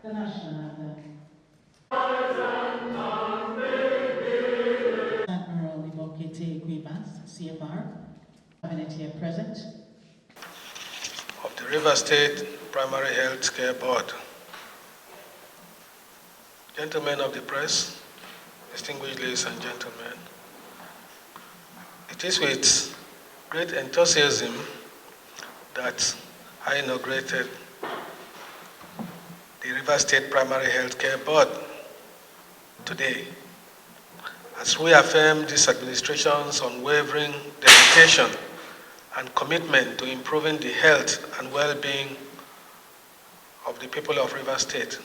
The national anthem. Admiral Imoke-Te-Ekwebas, CFR, cabinet here present. Of the River State Primary Health Care Board. Gentlemen of the press, distinguished ladies and gentlemen, it is with great enthusiasm that I inaugurated the River State Primary Health Care Board today, as we affirm this administration's unwavering dedication and commitment to improving the health and well-being of the people of River State,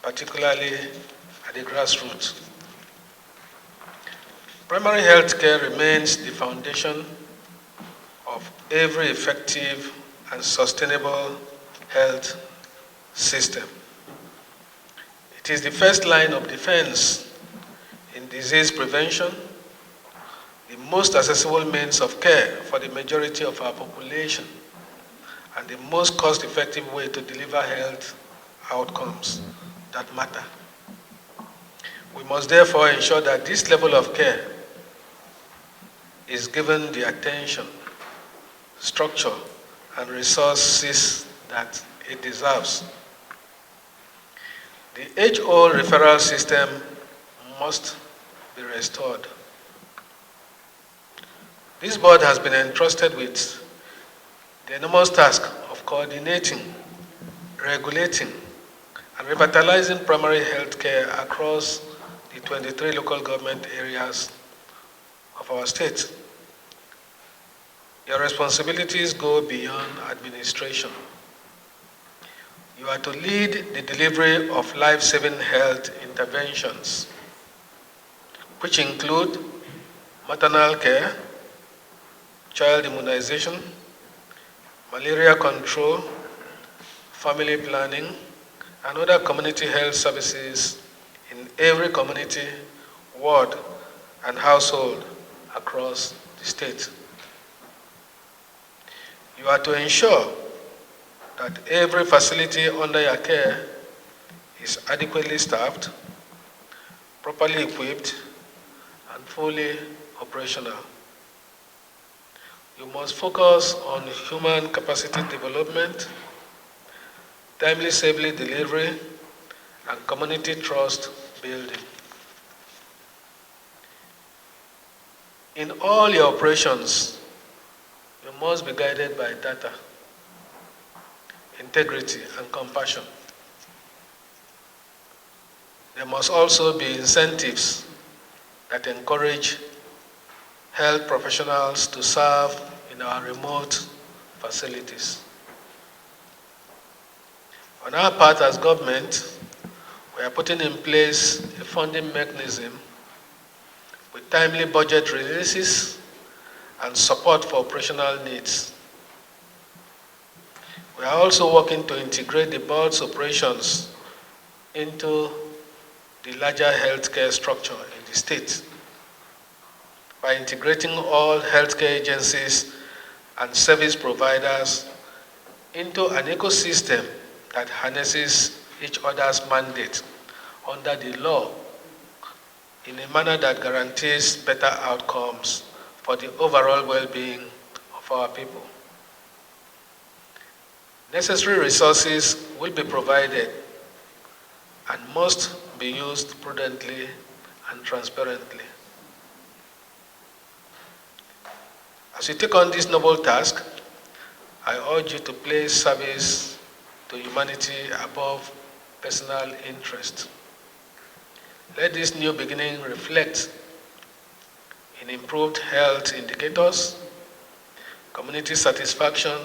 particularly at the grassroots. Primary health care remains the foundation of every effective and sustainable health system. It is the first line of defense in disease prevention, the most accessible means of care for the majority of our population, and the most cost-effective way to deliver health outcomes that matter. We must therefore ensure that this level of care is given the attention, structure, and resources that it deserves. The age-old referral system must be restored. This board has been entrusted with the enormous task of coordinating, regulating, and revitalizing primary health care across the 23 local government areas of our state. Your responsibilities go beyond administration. You are to lead the delivery of life-saving health interventions, which include maternal care, child immunization, malaria control, family planning, and other community health services in every community, ward, and household across the state. You are to ensure that every facility under your care is adequately staffed, properly equipped, and fully operational. You must focus on human capacity development, timely safely delivery, and community trust building. In all your operations, you must be guided by data, integrity, and compassion. There must also be incentives that encourage health professionals to serve in our remote facilities. On our part as government, we are putting in place a funding mechanism with timely budget releases and support for operational needs. We are also working to integrate the board's operations into the larger healthcare structure in the state by integrating all healthcare agencies and service providers into an ecosystem that harnesses each other's mandate under the law in a manner that guarantees better outcomes for the overall well-being of our people. Necessary resources will be provided and must be used prudently and transparently. As you take on this noble task, I urge you to place service to humanity above personal interest. Let this new beginning reflect in improved health indicators, community satisfaction,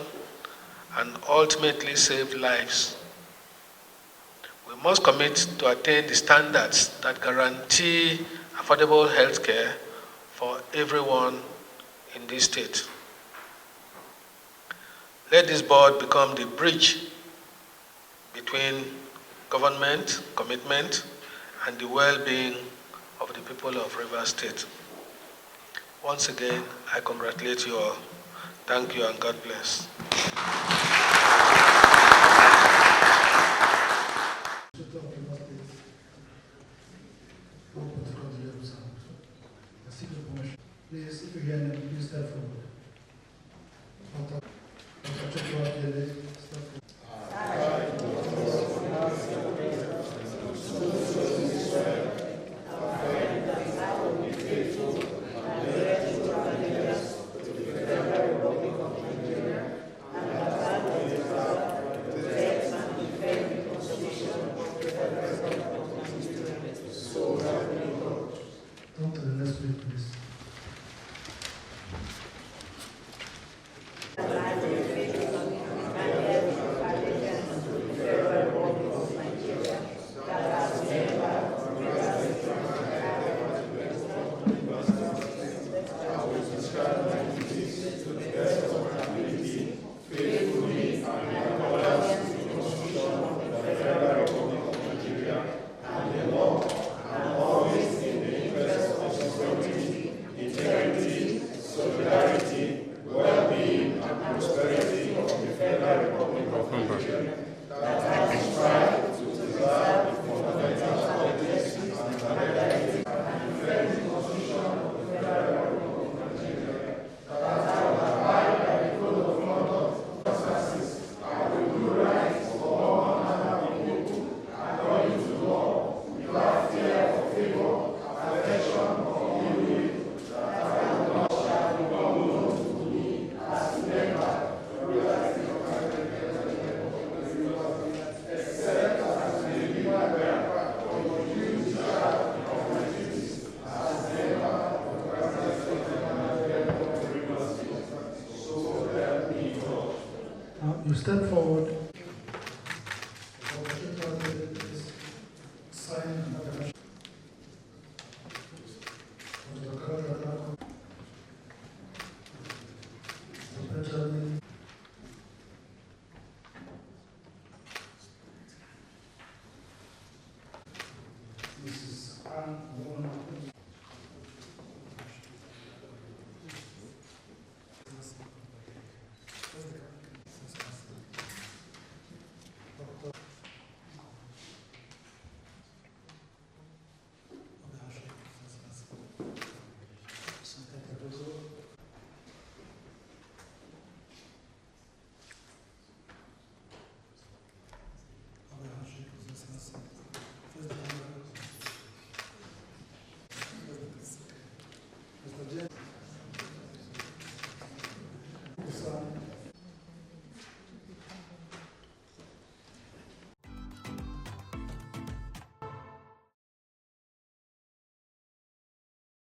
and ultimately save lives. We must commit to attain the standards that guarantee affordable health care for everyone in this state. Let this board become the bridge between government commitment and the well-being of the people of Rivers State. Once again, I congratulate you all. Thank you and God bless. Please, if you hear them, please step forward. Dele, step forward. Come to the next plate, please. You step forward